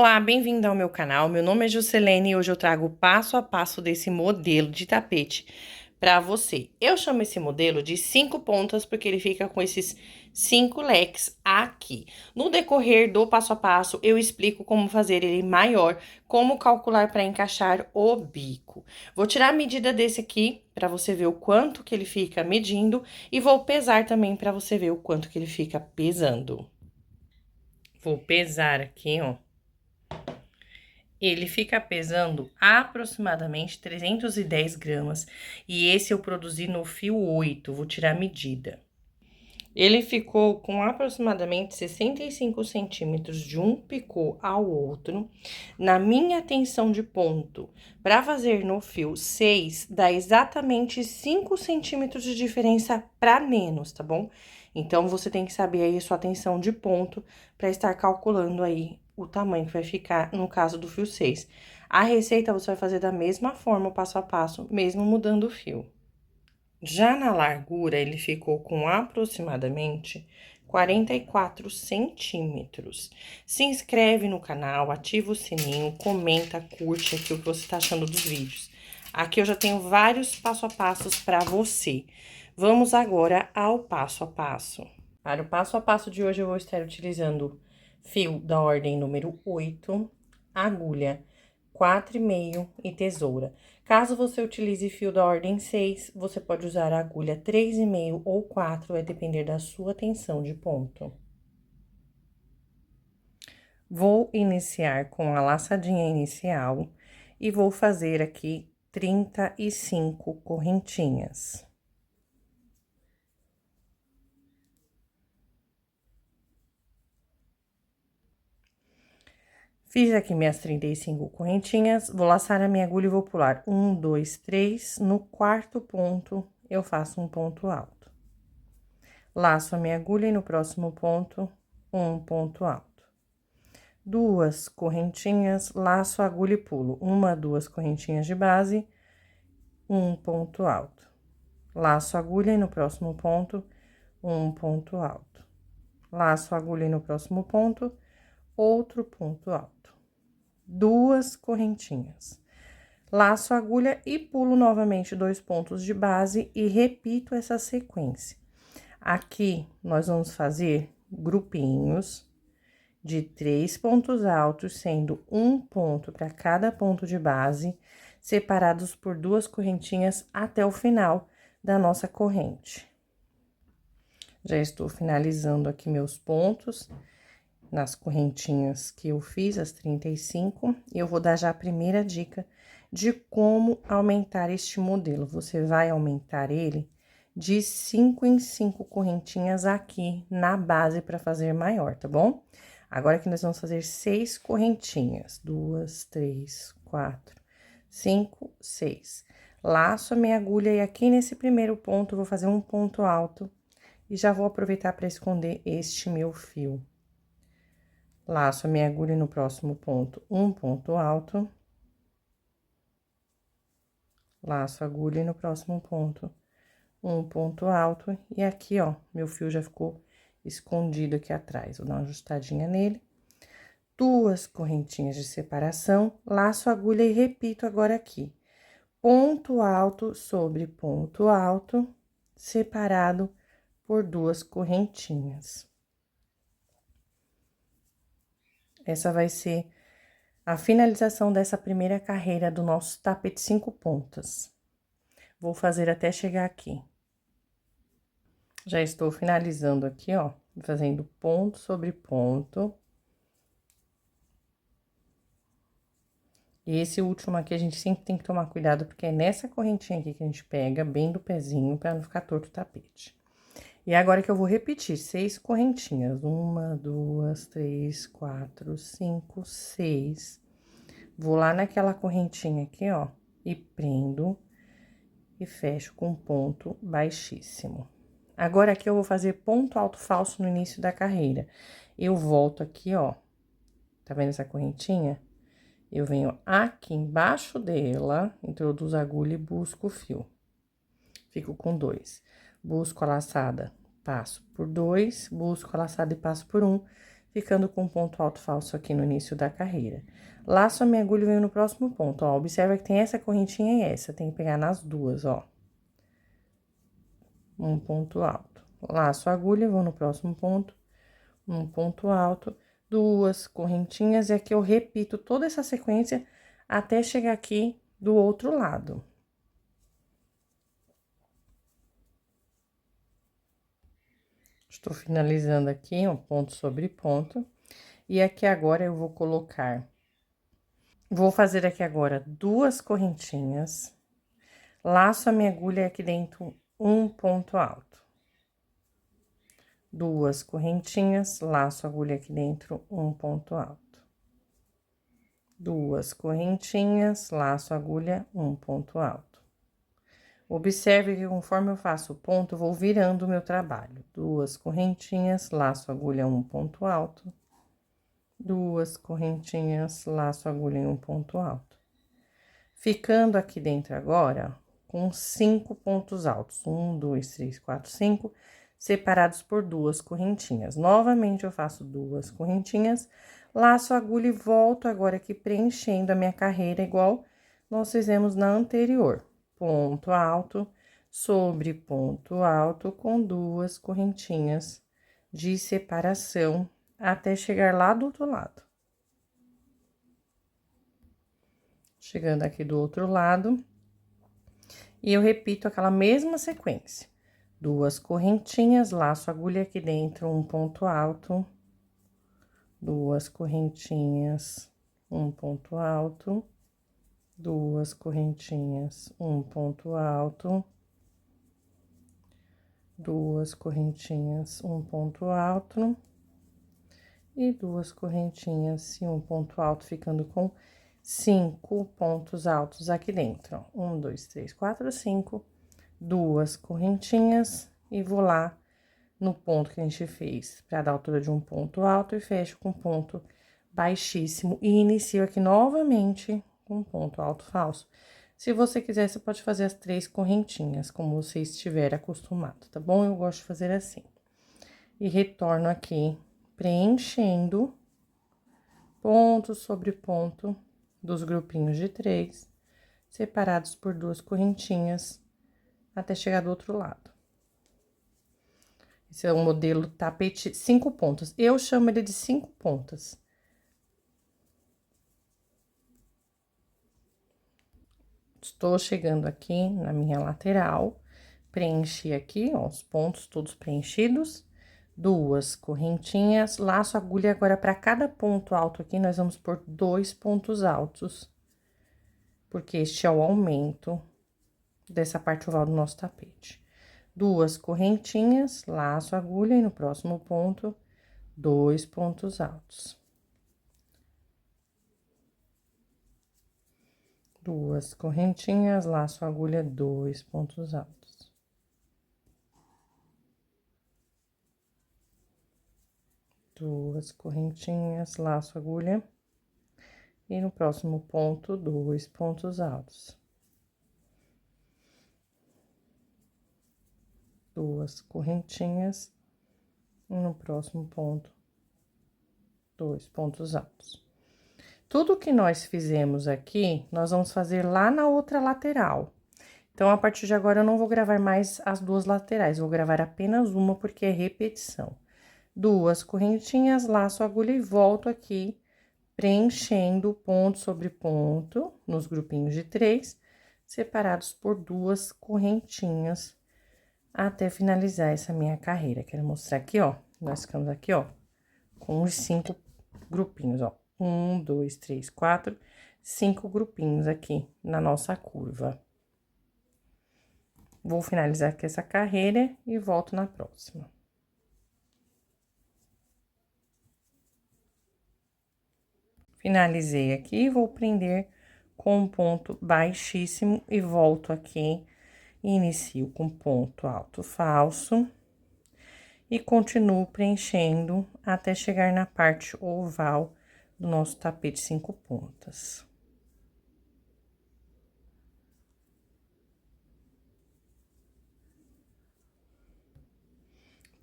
Olá, bem-vindo ao meu canal. Meu nome é Juscelene e hoje eu trago o passo a passo desse modelo de tapete para você. Eu chamo esse modelo de 5 pontas porque ele fica com esses 5 leques aqui. No decorrer do passo a passo, eu explico como fazer ele maior, como calcular para encaixar o bico. Vou tirar a medida desse aqui para você ver o quanto que ele fica medindo e vou pesar também para você ver o quanto que ele fica pesando. Vou pesar aqui, ó. Ele fica pesando aproximadamente 310 gramas e esse eu produzi no fio 8, vou tirar a medida. Ele ficou com aproximadamente 65 centímetros de um picô ao outro. Na minha tensão de ponto, para fazer no fio 6, dá exatamente 5 centímetros de diferença para menos, tá bom? Então, você tem que saber aí a sua tensão de ponto para estar calculando aí o tamanho que vai ficar no caso do fio 6. A receita você vai fazer da mesma forma, passo a passo, mesmo mudando o fio. Já na largura, ele ficou com aproximadamente 44 centímetros. Se inscreve no canal, ativa o sininho, comenta, curte aqui o que você está achando dos vídeos. Aqui eu já tenho vários passo a passos para você. Vamos agora ao passo a passo. Para o passo a passo de hoje, eu vou estar utilizando fio da ordem número 8, agulha 4,5 e tesoura. Caso você utilize fio da ordem 6, você pode usar a agulha 3,5 ou 4, vai depender da sua tensão de ponto. Vou iniciar com a laçadinha inicial e vou fazer aqui 35 correntinhas. Fiz aqui minhas 35 correntinhas, vou laçar a minha agulha e vou pular 1, 2, 3, no quarto ponto eu faço um ponto alto. Laço a minha agulha e no próximo ponto, um ponto alto. Duas correntinhas, laço a agulha e pulo. Uma, duas correntinhas de base, um ponto alto. Laço a agulha e no próximo ponto, um ponto alto. Laço a agulha e no próximo ponto, outro ponto alto. Duas correntinhas. Laço a agulha e pulo novamente 2 pontos de base e repito essa sequência. Aqui, nós vamos fazer grupinhos de 3 pontos altos, sendo um ponto para cada ponto de base, separados por 2 correntinhas até o final da nossa corrente. Já estou finalizando aqui meus pontos nas correntinhas que eu fiz, as 35, e eu vou dar já a primeira dica de como aumentar este modelo. Você vai aumentar ele de 5 em 5 correntinhas aqui na base para fazer maior, tá bom? Agora que nós vamos fazer 6 correntinhas, 2, 3, 4, 5, 6. Laço a minha agulha e aqui nesse primeiro ponto, vou fazer um ponto alto e já vou aproveitar para esconder este meu fio. Laço a minha agulha no próximo ponto, um ponto alto. Laço a agulha no próximo ponto, um ponto alto. E aqui, ó, meu fio já ficou escondido aqui atrás. Vou dar uma ajustadinha nele. Duas correntinhas de separação, laço a agulha e repito agora aqui. Ponto alto sobre ponto alto, separado por 2 correntinhas. Essa vai ser a finalização dessa primeira carreira do nosso tapete 5 pontas. Vou fazer até chegar aqui. Já estou finalizando aqui, ó, fazendo ponto sobre ponto. E esse último aqui a gente sempre tem que tomar cuidado, porque é nessa correntinha aqui que a gente pega, bem do pezinho, pra não ficar torto o tapete. E agora que eu vou repetir 6 correntinhas. 1, 2, 3, 4, 5, 6. Vou lá naquela correntinha aqui, ó, e prendo e fecho com ponto baixíssimo. Agora, aqui eu vou fazer ponto alto falso no início da carreira. Eu volto aqui, ó, tá vendo essa correntinha? Eu venho aqui embaixo dela, introduzo a agulha e busco o fio. Fico com 2. Busco a laçada, passo por 2, busco a laçada e passo por 1. ficando com um ponto alto falso aqui no início da carreira. Laço a minha agulha e venho no próximo ponto, ó. Observa que tem essa correntinha e essa, tem que pegar nas duas, ó. Um ponto alto. Laço a agulha, vou no próximo ponto, um ponto alto, duas correntinhas, e aqui eu repito toda essa sequência até chegar aqui do outro lado. Estou finalizando aqui, um ponto sobre ponto. E aqui agora eu vou colocar... Vou fazer aqui agora duas correntinhas. Laço a minha agulha aqui dentro, um ponto alto. Duas correntinhas, laço a agulha aqui dentro, um ponto alto. Duas correntinhas, laço a agulha, um ponto alto. Observe que conforme eu faço o ponto, eu vou virando o meu trabalho. Duas correntinhas, laço a agulha, um ponto alto. Duas correntinhas, laço a agulha em um ponto alto. Ficando aqui dentro agora, com 5 pontos altos. 1, 2, 3, 4, 5, separados por duas correntinhas. Novamente, eu faço duas correntinhas, laço a agulha e volto agora aqui preenchendo a minha carreira, igual nós fizemos na anterior. Ponto alto sobre ponto alto, com duas correntinhas de separação, até chegar lá do outro lado. Chegando aqui do outro lado, e eu repito aquela mesma sequência. Duas correntinhas, laço a agulha aqui dentro, um ponto alto. Duas correntinhas, um ponto alto. Duas correntinhas, um ponto alto. Duas correntinhas, um ponto alto. E duas correntinhas e um ponto alto, ficando com 5 pontos altos aqui dentro. 1, 2, 3, 4, 5. Duas correntinhas e vou lá no ponto que a gente fez, para dar a altura de um ponto alto, e fecho com ponto baixíssimo e inicio aqui novamente com ponto alto falso. Se você quiser, você pode fazer as 3 correntinhas, como você estiver acostumado, tá bom? Eu gosto de fazer assim. E retorno aqui, preenchendo ponto sobre ponto dos grupinhos de 3, separados por duas correntinhas, até chegar do outro lado. Esse é o modelo tapete 5 pontas. Eu chamo ele de 5 pontas. Estou chegando aqui na minha lateral, preenchi aqui, ó, os pontos todos preenchidos. Duas correntinhas, laço a agulha agora para cada ponto alto aqui, nós vamos por 2 pontos altos. Porque este é o aumento dessa parte oval do nosso tapete. Duas correntinhas, laço a agulha e no próximo ponto, 2 pontos altos. Duas correntinhas, laço a agulha, 2 pontos altos. Duas correntinhas, laço a agulha. E no próximo ponto, 2 pontos altos. Duas correntinhas. E no próximo ponto, 2 pontos altos. Tudo que nós fizemos aqui, nós vamos fazer lá na outra lateral. Então, a partir de agora, eu não vou gravar mais as duas laterais, vou gravar apenas uma, porque é repetição. Duas correntinhas, laço a agulha e volto aqui, preenchendo ponto sobre ponto, nos grupinhos de 3, separados por duas correntinhas, até finalizar essa minha carreira. Quero mostrar aqui, ó, nós ficamos aqui, ó, com os 5 grupinhos, ó. 1, 2, 3, 4, 5 grupinhos aqui na nossa curva. Vou finalizar aqui essa carreira e volto na próxima. Finalizei aqui, vou prender com um ponto baixíssimo e volto aqui, inicio com ponto alto falso. E continuo preenchendo até chegar na parte oval do nosso tapete 5 pontas.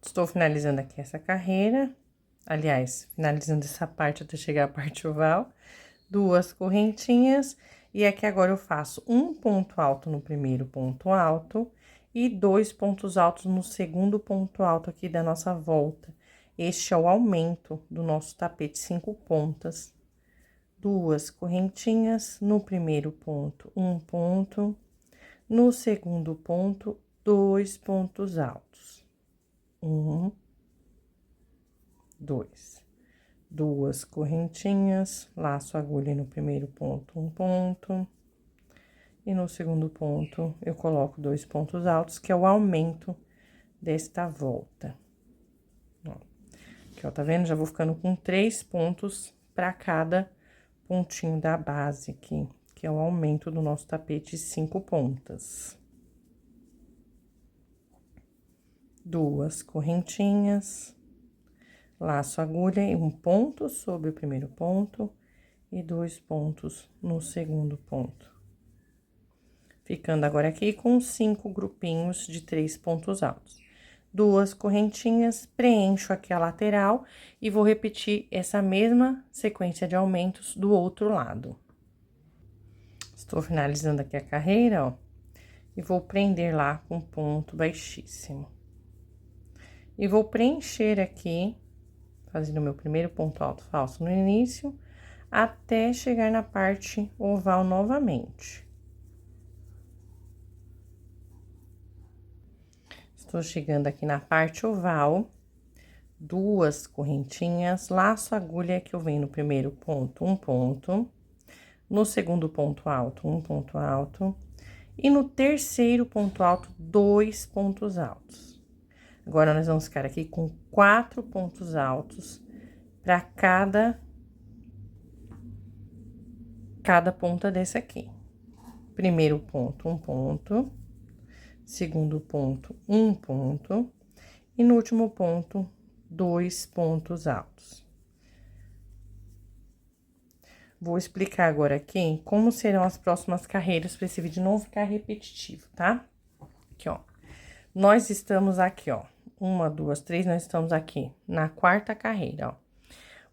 Estou finalizando aqui essa carreira aliás, finalizando essa parte até chegar à parte oval, 2 correntinhas, e aqui agora eu faço um ponto alto no primeiro ponto alto e 2 pontos altos no segundo ponto alto aqui da nossa volta. Este é o aumento do nosso tapete 5 pontas. 2 correntinhas, no primeiro ponto, um ponto, no segundo ponto, 2 pontos altos. 1, 2. 2 correntinhas, laço a agulha no primeiro ponto, um ponto. E no segundo ponto, eu coloco 2 pontos altos, que é o aumento desta volta. Ó, aqui, ó, tá vendo? Já vou ficando com 3 pontos para cada pontinho da base aqui, que é o aumento do nosso tapete 5 pontas. 2 correntinhas, laço a agulha em um ponto sobre o primeiro ponto e 2 pontos no segundo ponto. Ficando agora aqui com 5 grupinhos de 3 pontos altos. 2 correntinhas, preencho aqui a lateral e vou repetir essa mesma sequência de aumentos do outro lado. Estou finalizando aqui a carreira, ó, e vou prender lá com ponto baixíssimo. E vou preencher aqui, fazendo o meu primeiro ponto alto falso no início, até chegar na parte oval novamente. Estou chegando aqui na parte oval, 2 correntinhas, laço a agulha que eu venho no primeiro ponto, um ponto, no segundo ponto alto, um ponto alto, e no terceiro ponto alto, 2 pontos altos. Agora, nós vamos ficar aqui com 4 pontos altos para cada ponta desse aqui. Primeiro ponto, um ponto. Segundo ponto, um ponto. E no último ponto, 2 pontos altos. Vou explicar agora aqui como serão as próximas carreiras para esse vídeo não ficar repetitivo, tá? Aqui, ó. Nós estamos aqui, ó. 1, 2, 3, nós estamos aqui na quarta carreira, ó.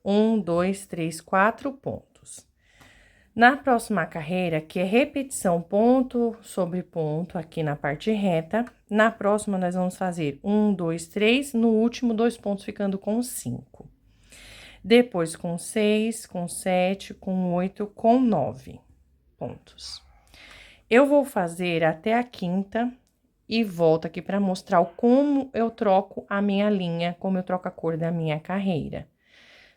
1, 2, 3, 4 pontos. Na próxima carreira, que é repetição ponto sobre ponto, aqui na parte reta, na próxima nós vamos fazer 1, 2, 3, no último 2 pontos ficando com 5. Depois com 6, com 7, com 8, com 9 pontos. Eu vou fazer até a quinta e volto aqui para mostrar como eu troco a minha linha, como eu troco a cor da minha carreira.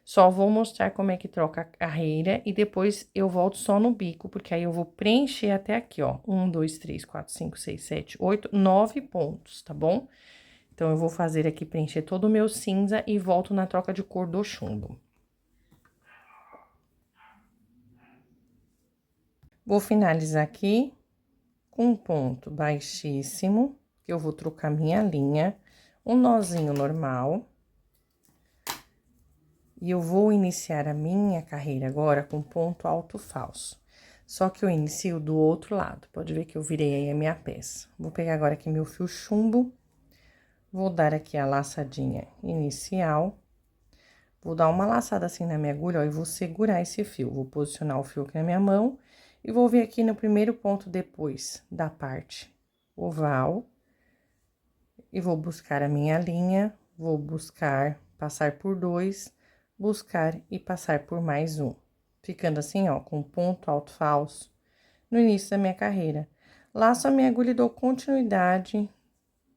Só vou mostrar como é que troca a carreira e depois eu volto só no bico, porque aí eu vou preencher até aqui, ó. 1, 2, 3, 4, 5, 6, 7, 8, 9 pontos, tá bom? Então, eu vou fazer aqui, preencher todo o meu cinza e volto na troca de cor do chumbo. Vou finalizar aqui com um ponto baixíssimo, que eu vou trocar minha linha, um nozinho normal. E eu vou iniciar a minha carreira agora com ponto alto falso. Só que eu inicio do outro lado, pode ver que eu virei aí a minha peça. Vou pegar agora aqui meu fio chumbo, vou dar aqui a laçadinha inicial. Vou dar uma laçada assim na minha agulha, ó, e vou segurar esse fio. Vou posicionar o fio aqui na minha mão e vou vir aqui no primeiro ponto depois da parte oval. E vou buscar a minha linha, vou buscar, passar por 2, buscar e passar por mais um. Ficando assim, ó, com ponto alto falso no início da minha carreira. Laço a minha agulha e dou continuidade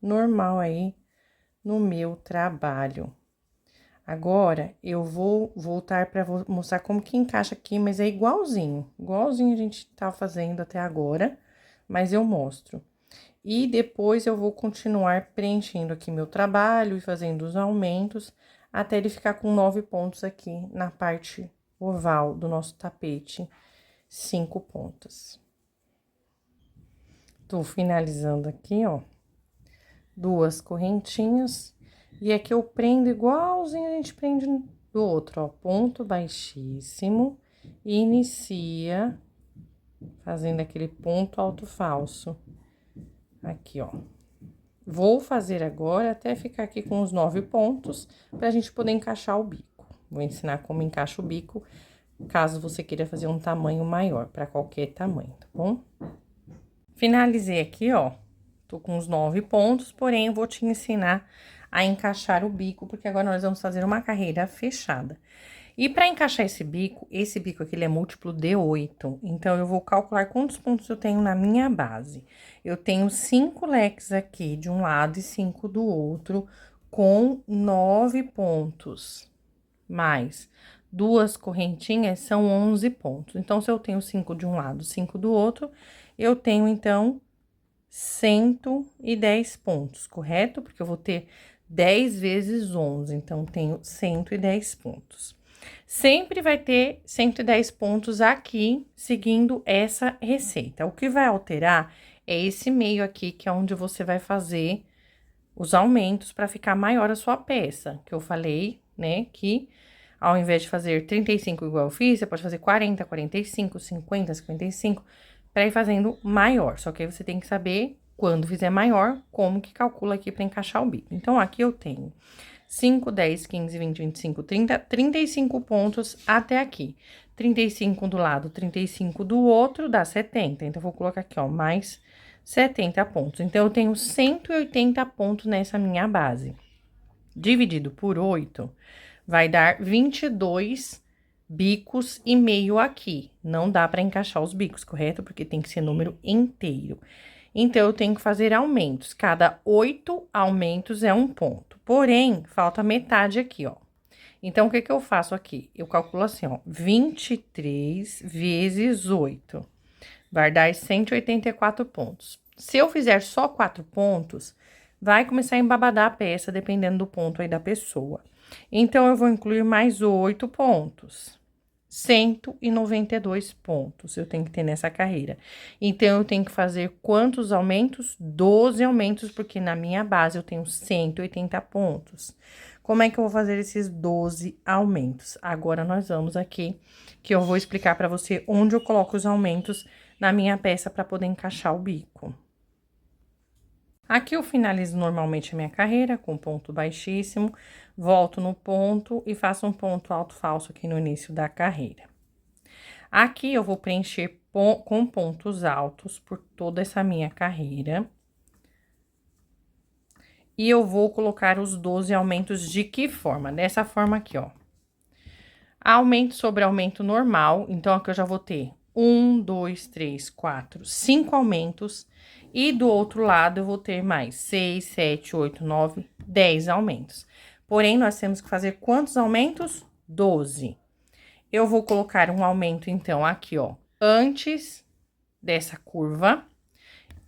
normal aí no meu trabalho. Agora, eu vou voltar para mostrar como que encaixa aqui, mas é igualzinho a gente tá fazendo até agora, mas eu mostro. E depois eu vou continuar preenchendo aqui meu trabalho e fazendo os aumentos, até ele ficar com 9 pontos aqui na parte oval do nosso tapete, 5 pontas. Tô finalizando aqui, ó, 2 correntinhas. E aqui eu prendo igualzinho a gente prende do outro, ó, ponto baixíssimo, e inicia fazendo aquele ponto alto falso. Aqui, ó. Vou fazer agora até ficar aqui com os 9 pontos, pra gente poder encaixar o bico. Vou ensinar como encaixa o bico, caso você queira fazer um tamanho maior, para qualquer tamanho, tá bom? Finalizei aqui, ó, tô com os 9 pontos, porém, eu vou te ensinar a encaixar o bico, porque agora nós vamos fazer uma carreira fechada. E para encaixar esse bico aqui, ele é múltiplo de 8. Então, eu vou calcular quantos pontos eu tenho na minha base. Eu tenho 5 leques aqui de um lado e 5 do outro, com 9 pontos. Mais 2 correntinhas, são 11 pontos. Então, se eu tenho 5 de um lado, 5 do outro, eu tenho, então, 110 pontos, correto? Porque eu vou ter 10 vezes 11, então, tenho 110 pontos. Sempre vai ter 110 pontos aqui, seguindo essa receita. O que vai alterar é esse meio aqui, que é onde você vai fazer os aumentos para ficar maior a sua peça, que eu falei, né, que ao invés de fazer 35 igual eu fiz, você pode fazer 40, 45, 50, 55, para ir fazendo maior. Só que aí você tem que saber, quando fizer maior, como que calcula aqui para encaixar o bico. Então, aqui eu tenho 5, 10, 15, 20, 25, 30, 35 pontos até aqui. 35 do lado, 35 do outro, dá 70. Então, eu vou colocar aqui, ó, mais 70 pontos. Então, eu tenho 180 pontos nessa minha base. Dividido por 8, vai dar 22 bicos e meio aqui. Não dá para encaixar os bicos, correto? Porque tem que ser número inteiro. Então, eu tenho que fazer aumentos. Cada 8 aumentos é 1 ponto. Porém, falta metade aqui, ó. Então, o que que eu faço aqui? Eu calculo assim, ó, 23 vezes 8. Vai dar 184 pontos. Se eu fizer só 4 pontos, vai começar a embabadar a peça, dependendo do ponto aí da pessoa. Então, eu vou incluir mais 8 pontos. 192 pontos eu tenho que ter nessa carreira. Então, eu tenho que fazer quantos aumentos? 12 aumentos, porque na minha base eu tenho 180 pontos. Como é que eu vou fazer esses 12 aumentos? Agora, nós vamos aqui, que eu vou explicar para você onde eu coloco os aumentos na minha peça para poder encaixar o bico. Aqui eu finalizo normalmente a minha carreira com ponto baixíssimo, volto no ponto e faço um ponto alto falso aqui no início da carreira. Aqui eu vou preencher com pontos altos por toda essa minha carreira. E eu vou colocar os 12 aumentos de que forma? Dessa forma aqui, ó. Aumento sobre aumento normal, então aqui eu já vou ter 1, 2, 3, 4, 5 aumentos. E do outro lado, eu vou ter mais 6, 7, 8, 9, 10 aumentos. Porém, nós temos que fazer quantos aumentos? 12. Eu vou colocar um aumento, então, aqui, ó, antes dessa curva.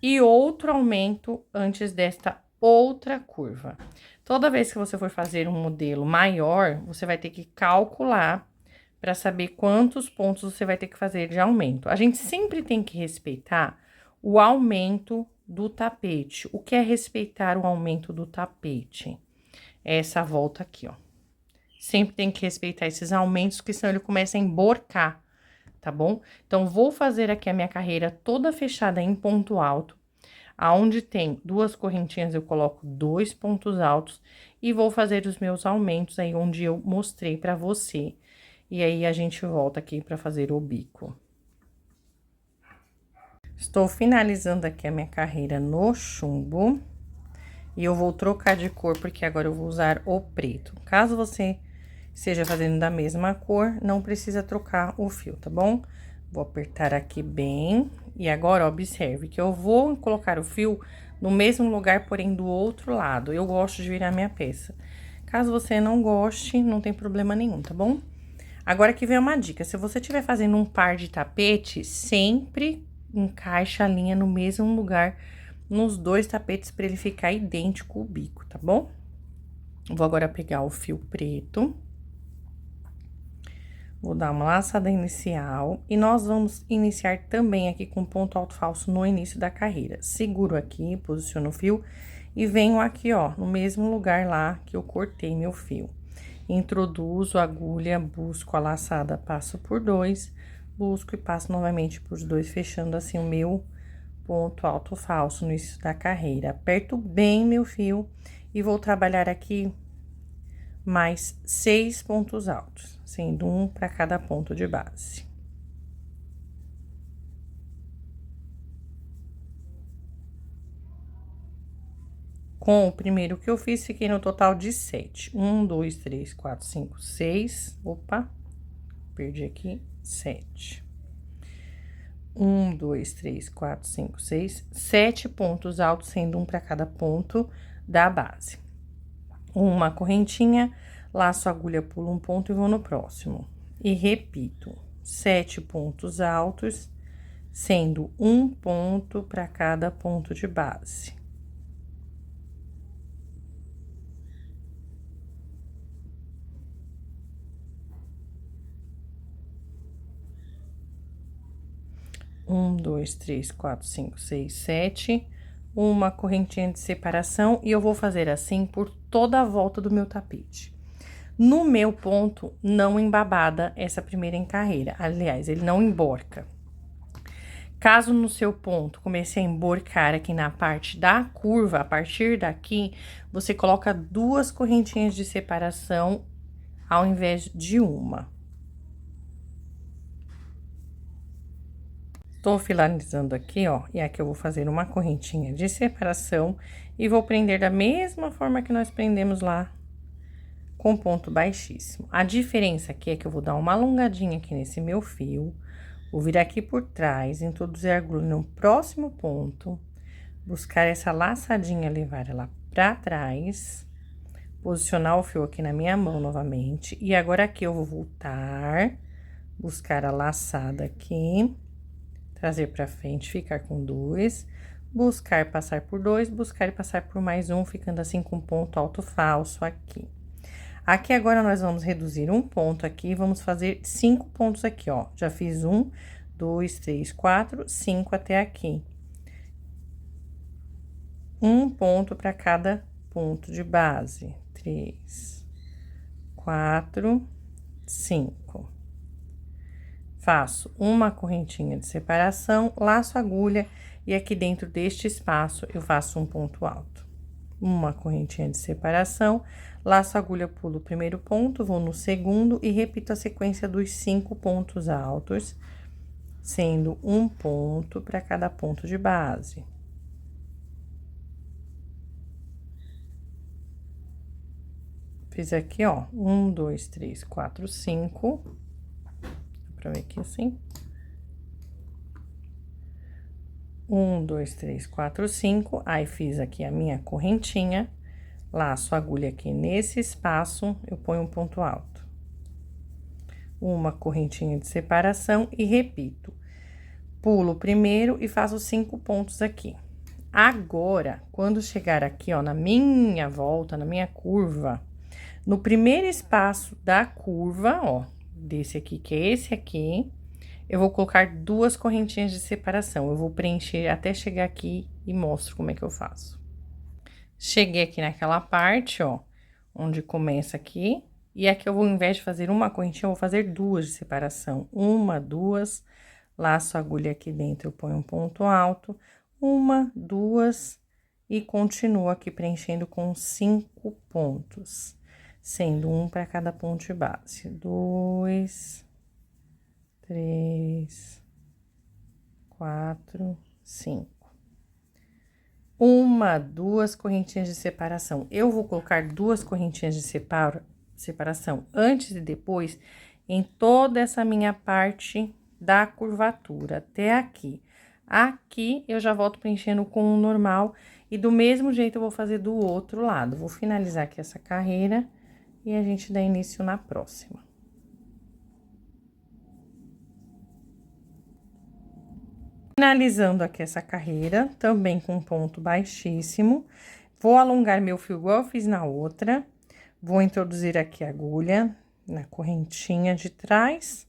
E outro aumento antes desta outra curva. Toda vez que você for fazer um modelo maior, você vai ter que calcular para saber quantos pontos você vai ter que fazer de aumento. A gente sempre tem que respeitar o aumento do tapete. O que é respeitar o aumento do tapete? É essa volta aqui, ó. Sempre tem que respeitar esses aumentos, porque senão ele começa a emborcar, tá bom? Então, vou fazer aqui a minha carreira toda fechada em ponto alto. Aonde tem 2 correntinhas, eu coloco 2 pontos altos. E vou fazer os meus aumentos aí, onde eu mostrei pra você. E aí, a gente volta aqui pra fazer o bico. Estou finalizando aqui a minha carreira no chumbo. E eu vou trocar de cor, porque agora eu vou usar o preto. Caso você esteja fazendo da mesma cor, não precisa trocar o fio, tá bom? Vou apertar aqui bem. E agora, observe que eu vou colocar o fio no mesmo lugar, porém do outro lado. Eu gosto de virar minha peça. Caso você não goste, não tem problema nenhum, tá bom? Agora que vem uma dica. Se você estiver fazendo um par de tapete, sempre encaixa a linha no mesmo lugar nos 2 tapetes para ele ficar idêntico o bico, tá bom? Vou agora pegar o fio preto. Vou dar uma laçada inicial e nós vamos iniciar também aqui com ponto alto falso no início da carreira. Seguro aqui, posiciono o fio e venho aqui, ó, no mesmo lugar lá que eu cortei meu fio. Introduzo a agulha, busco a laçada, passo por 2, busco e passo novamente por 2, fechando assim o meu ponto alto falso no início da carreira. Aperto bem meu fio e vou trabalhar aqui mais 6 pontos altos, sendo um para cada ponto de base. Com o primeiro que eu fiz, fiquei no total de 7. 1, 2, 3, 4, 5, 6. Opa, perdi aqui, 7. 1, 2, 3, 4, 5, 6. 7 pontos altos, sendo um para cada ponto da base. Uma correntinha, laço a agulha, pulo um ponto e vou no próximo. E repito, 7 pontos altos, sendo um ponto para cada ponto de base. Um, dois, três, quatro, cinco, seis, 7. Uma correntinha de separação e eu vou fazer assim por toda a volta do meu tapete. No meu ponto, não embabada essa primeira encarreira. Aliás, ele não emborca. Caso no seu ponto comece a emborcar aqui na parte da curva, a partir daqui, você coloca 2 correntinhas de separação ao invés de uma. Tô finalizando aqui, ó, e aqui eu vou fazer uma correntinha de separação e vou prender da mesma forma que nós prendemos lá com ponto baixíssimo. A diferença aqui é que eu vou dar uma alongadinha aqui nesse meu fio, vou virar aqui por trás, introduzir a agulha no próximo ponto, buscar essa laçadinha, levar ela pra trás, posicionar o fio aqui na minha mão novamente, e agora aqui eu vou voltar, buscar a laçada aqui, trazer pra frente, ficar com 2, buscar passar por 2, buscar e passar por mais um, ficando assim com ponto alto falso aqui. Aqui agora nós vamos reduzir um ponto aqui, vamos fazer 5 pontos aqui, ó. Já fiz 1, 2, 3, 4, 5 até aqui. Um ponto para cada ponto de base. 3, 4, 5. Faço uma correntinha de separação, laço a agulha e aqui dentro deste espaço eu faço um ponto alto. Uma correntinha de separação, laço a agulha, pulo o primeiro ponto, vou no segundo e repito a sequência dos 5 pontos altos, sendo um ponto para cada ponto de base. Fiz aqui, ó, 1, 2, 3, 4, 5. Pra ver aqui assim. 1, 2, 3, 4, 5. Aí, fiz aqui a minha correntinha, laço a agulha aqui nesse espaço, eu ponho um ponto alto. Uma correntinha de separação e repito. Pulo primeiro e faço 5 pontos aqui. Agora, quando chegar aqui, ó, na minha volta, na minha curva, no primeiro espaço da curva, ó, desse aqui, que é esse aqui, eu vou colocar 2 correntinhas de separação. Eu vou preencher até chegar aqui e mostro como é que eu faço. Cheguei aqui naquela parte, ó, onde começa aqui, e aqui eu vou, ao invés de fazer uma correntinha, eu vou fazer 2 de separação. 1, 2, laço a agulha aqui dentro, eu ponho um ponto alto, 1, 2, e continuo aqui preenchendo com 5 pontos, sendo um para cada ponto de base. 2, 3, 4, 5. 1, 2 correntinhas de separação. Eu vou colocar 2 correntinhas de separação antes e depois em toda essa minha parte da curvatura até aqui. Aqui eu já volto preenchendo com o normal e do mesmo jeito eu vou fazer do outro lado. Vou finalizar aqui essa carreira e a gente dá início na próxima. Finalizando aqui essa carreira, também com ponto baixíssimo, vou alongar meu fio igual eu fiz na outra, vou introduzir aqui a agulha na correntinha de trás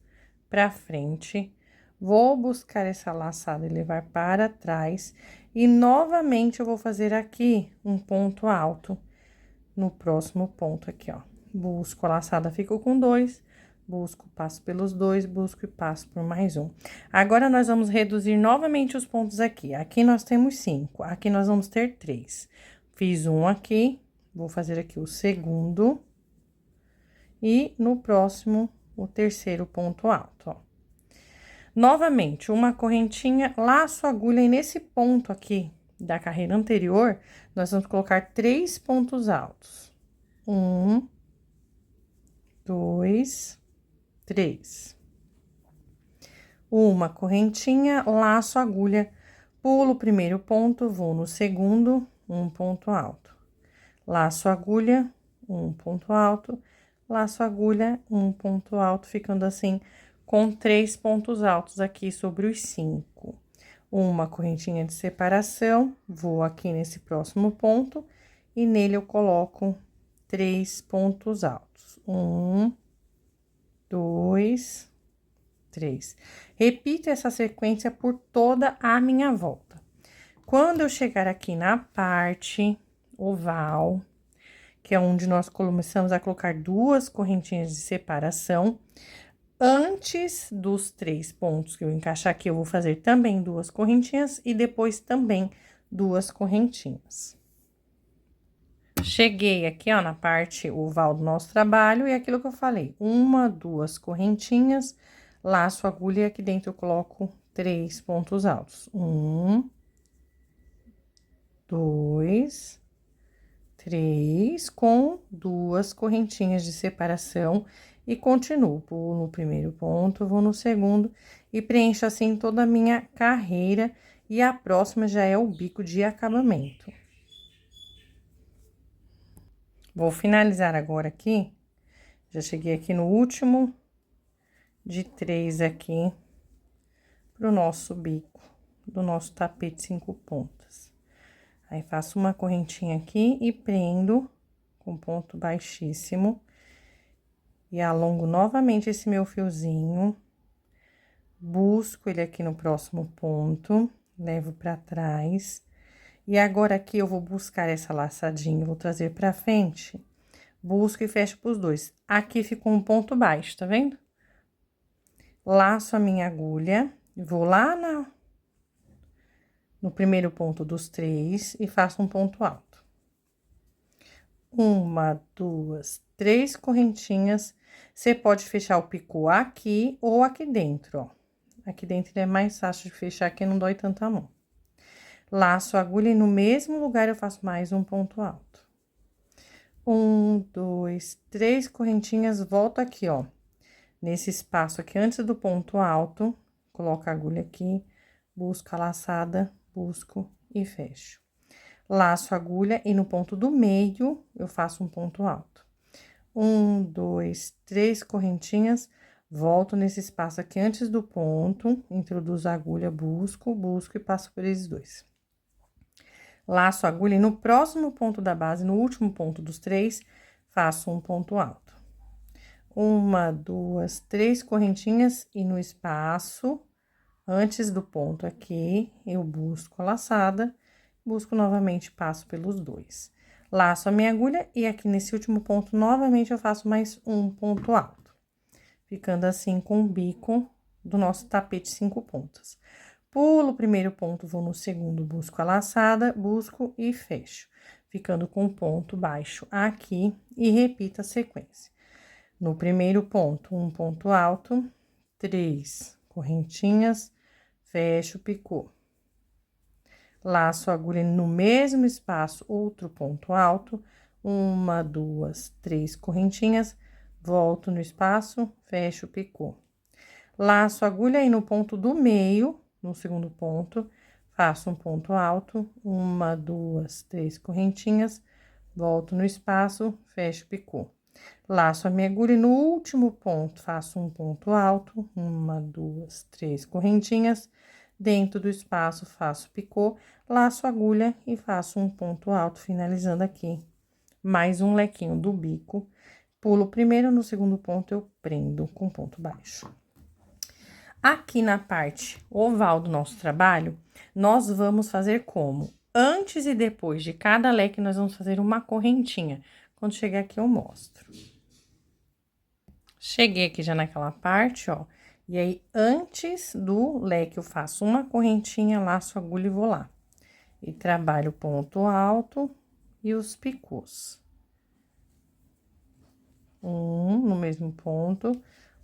pra frente, vou buscar essa laçada e levar para trás, e novamente eu vou fazer aqui um ponto alto no próximo ponto aqui, ó. Busco a laçada, fico com 2, busco, passo pelos 2, busco e passo por mais um. Agora, nós vamos reduzir novamente os pontos aqui. Aqui nós temos 5, aqui nós vamos ter 3. Fiz um aqui, vou fazer aqui o segundo. e no próximo, o terceiro ponto alto, ó. Novamente, uma correntinha, laço a agulha e nesse ponto aqui da carreira anterior, nós vamos colocar 3 pontos altos. 1, 2, 3. Uma correntinha, laço a agulha, pulo o primeiro ponto, vou no segundo, um ponto alto. Laço a agulha, um ponto alto, laço a agulha, um ponto alto, ficando assim com 3 pontos altos aqui sobre os 5. Uma correntinha de separação, vou aqui nesse próximo ponto e nele eu coloco 3 pontos altos. 1, 2, 3. Repito essa sequência por toda a minha volta. Quando eu chegar aqui na parte oval, que é onde nós começamos a colocar 2 correntinhas de separação, antes dos 3 pontos que eu encaixar aqui, eu vou fazer também 2 correntinhas e depois também 2 correntinhas. Cheguei aqui, ó, na parte oval do nosso trabalho e aquilo que eu falei, 1, 2 correntinhas, laço a agulha e aqui dentro eu coloco 3 pontos altos. 1, 2, 3, com 2 correntinhas de separação e continuo, pulo no primeiro ponto, vou no segundo e preencho assim toda a minha carreira e a próxima já é o bico de acabamento. Vou finalizar agora aqui, já cheguei aqui no último de 3 aqui pro nosso bico do nosso tapete 5 pontas. Aí, faço uma correntinha aqui e prendo com ponto baixíssimo. E alongo novamente esse meu fiozinho. Busco ele aqui no próximo ponto, levo pra trás. E agora, aqui, eu vou buscar essa laçadinha, vou trazer pra frente. Busco e fecho pros dois. Aqui ficou um ponto baixo, tá vendo? Laço a minha agulha, vou lá no primeiro ponto dos 3 e faço um ponto alto. 1, 2, 3 correntinhas. Você pode fechar o picô aqui ou aqui dentro, ó. Aqui dentro é mais fácil de fechar, que não dói tanto a mão. Laço a agulha e no mesmo lugar eu faço mais um ponto alto. 1, 2, 3 correntinhas, volto aqui, ó. Nesse espaço aqui, antes do ponto alto, coloco a agulha aqui, busco a laçada, busco e fecho. Laço a agulha e no ponto do meio, eu faço um ponto alto. 1, 2, 3 correntinhas, volto nesse espaço aqui antes do ponto, introduzo a agulha, busco e passo por esses dois. Laço a agulha e no próximo ponto da base, no último ponto dos 3, faço um ponto alto. 1, 2, 3 correntinhas e no espaço, antes do ponto aqui, eu busco a laçada, busco novamente, passo pelos dois. Laço a minha agulha e aqui nesse último ponto, novamente, eu faço mais um ponto alto. Ficando assim com o bico do nosso tapete 5 pontas. Pulo o primeiro ponto, vou no segundo, busco a laçada, busco e fecho. Ficando com ponto baixo aqui e repito a sequência. No primeiro ponto, um ponto alto, 3 correntinhas, fecho o picô. Laço a agulha no mesmo espaço, outro ponto alto, 1, 2, 3 correntinhas, volto no espaço, fecho o picô. Laço a agulha aí no ponto do meio, no segundo ponto, faço um ponto alto, 1, 2, 3 correntinhas, volto no espaço, fecho o picô. Laço a minha agulha e no último ponto, faço um ponto alto, 1, 2, 3 correntinhas, dentro do espaço, faço picô, laço a agulha e faço um ponto alto, finalizando aqui. Mais um lequinho do bico, pulo primeiro, no segundo ponto, eu prendo com ponto baixo. Aqui na parte oval do nosso trabalho, nós vamos fazer como? Antes e depois de cada leque, nós vamos fazer uma correntinha. Quando chegar aqui, eu mostro. Cheguei aqui já naquela parte, ó. E aí, antes do leque, eu faço uma correntinha, laço a agulha e vou lá. E trabalho ponto alto e os picôs. Um no mesmo ponto,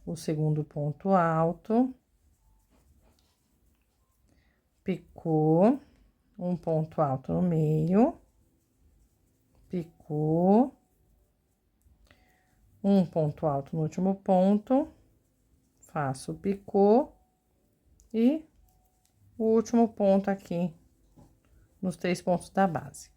o segundo ponto alto, picou, um ponto alto no meio, picou, um ponto alto no último ponto, faço o picô e o último ponto aqui nos 3 pontos da base.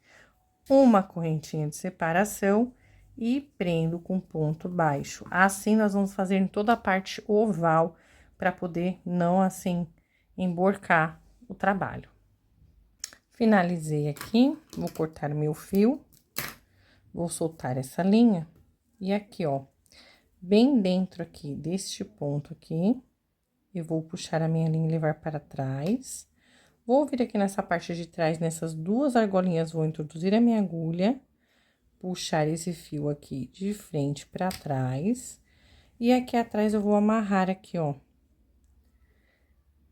Uma correntinha de separação e prendo com ponto baixo. Assim, nós vamos fazer em toda a parte oval, para poder não, assim, emborcar o trabalho. Finalizei aqui, vou cortar meu fio, vou soltar essa linha, e aqui, ó, bem dentro aqui deste ponto aqui, eu vou puxar a minha linha e levar para trás. Vou vir aqui nessa parte de trás, nessas 2 argolinhas, vou introduzir a minha agulha, puxar esse fio aqui de frente para trás. E aqui atrás eu vou amarrar aqui, ó.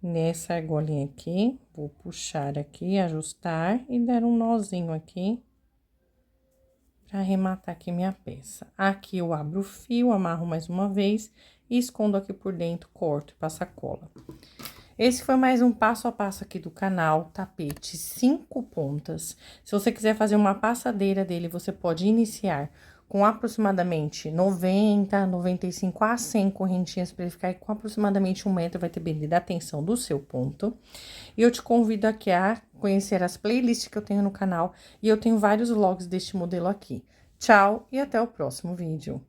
Nessa argolinha aqui, vou puxar aqui, ajustar e dar um nozinho aqui. Pra arrematar aqui minha peça. Aqui eu abro o fio, amarro mais uma vez e escondo aqui por dentro, corto e passo a cola. Esse foi mais um passo a passo aqui do canal, tapete 5 pontas. Se você quiser fazer uma passadeira dele, você pode iniciar com aproximadamente 90, 95 a 100 correntinhas para ele ficar com aproximadamente 1 metro, vai depender da tensão do seu ponto. E eu te convido aqui a conhecer as playlists que eu tenho no canal, e eu tenho vários vlogs deste modelo aqui. Tchau e até o próximo vídeo.